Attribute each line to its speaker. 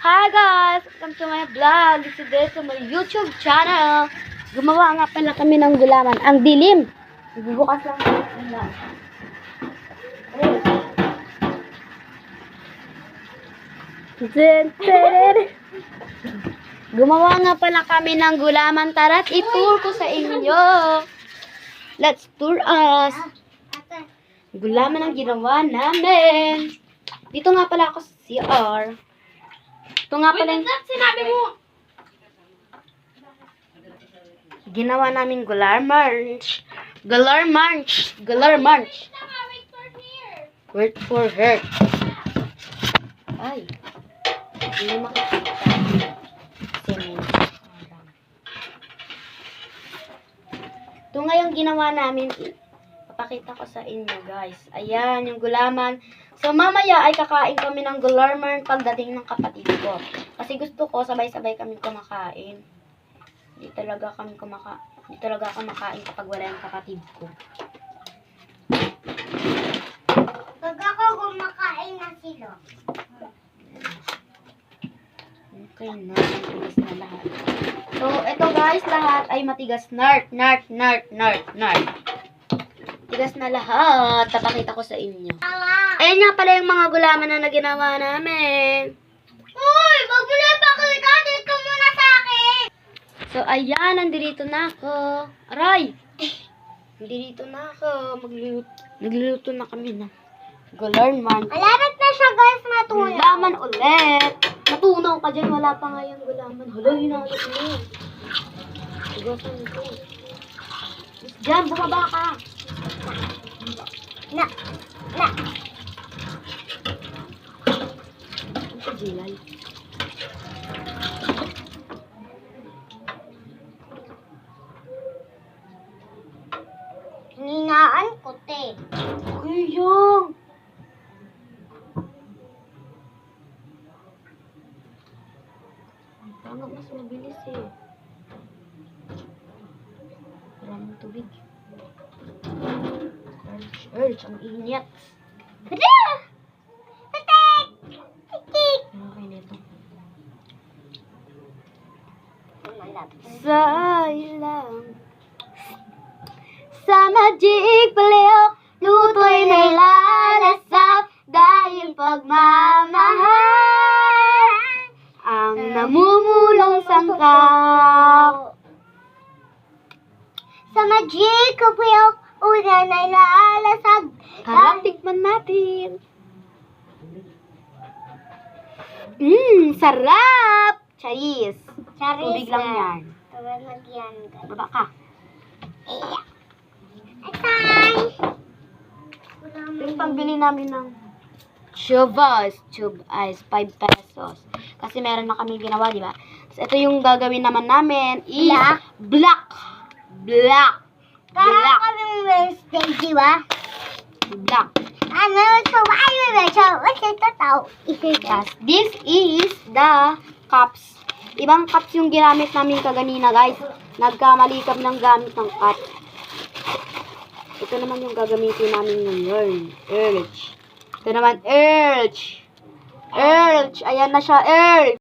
Speaker 1: Hi guys! Welcome to my vlog. This is this to my YouTube channel. Gumawa nga pala kami ng gulaman. Ang dilim. Bubukas lang kami lang. Gumawa nga pala kami ng gulaman. Tara't i-tour ko sa inyo. Let's tour us. Gulaman ang ginawa namin. Dito nga pala ako sa CR. Ito nga pala yung
Speaker 2: sinabi mo.
Speaker 1: ginawa namin gular march. Gular march. Gular march. Wait for her. Ay. Hindi makikita. Ito nga yung ginawa namin. Papakita ko sa inyo guys. Ayan yung gulaman. So, mamaya ay kakain kami ng gularman pagdating ng kapatid ko. Kasi gusto ko, sabay-sabay kami kumakain. Hindi talaga ako makain kapag wala yung kapatid ko.
Speaker 2: Pag ako kumakain na sila.
Speaker 1: Okay na, matigas na lahat. So, ito guys, lahat ay matigas. Nart. Tigas na lahat. Papakita ko sa inyo. Ayan nga pala yung mga gulaman na ginawa namin.
Speaker 2: Uy! Wag mo na ipakita! Dito muna sa akin!
Speaker 1: So, ayan. Nandito na ako. Aray! Nandito na ako. Nagluluto na kami na. Gularman.
Speaker 2: Malapit na siya guys, matunaw.
Speaker 1: Gulaman ulit. Natunaw ka dyan. Wala pa nga yung gulaman. Hala, hinalot mo. Tigasan ito. Diyan, bumaba ka.
Speaker 2: Na.
Speaker 1: Ito, Jilay.
Speaker 2: Ninaan ko, te.
Speaker 1: Kuyong. Parang mas mabilis eh. Maraming tubig. Urge, ang init.
Speaker 2: Hala! Tatek! Titik!
Speaker 1: Okay nito.
Speaker 2: Malapit.
Speaker 1: Sa ilang sa magic paleo, luto'y may lalasap dahil pagmamahal ang namumulong sangkap.
Speaker 2: Sa magic ko puyok, ulan ay lalasag.
Speaker 1: Harap, tikman natin. Sarap! Charis. Tubig lang yan.
Speaker 2: Tubig yan.
Speaker 1: Baba ka.
Speaker 2: Iya. Atay!
Speaker 1: Yung pambili namin ng chubas. Tube ice, 5 pesos. Kasi meron na kami ginawa, di ba? So, ito yung gagawin naman namin is black.
Speaker 2: Parang kaming Wednesday, di ba?
Speaker 1: Black.
Speaker 2: Ano? So, what's ito tao?
Speaker 1: Yes, this is the cups. Ibang cups yung ginamit namin kaganina, guys. Nagkamali kami ng gamit ng cup. Ito naman yung gagamitin namin ng urge. Ito naman, urge. Ayan na siya, urge.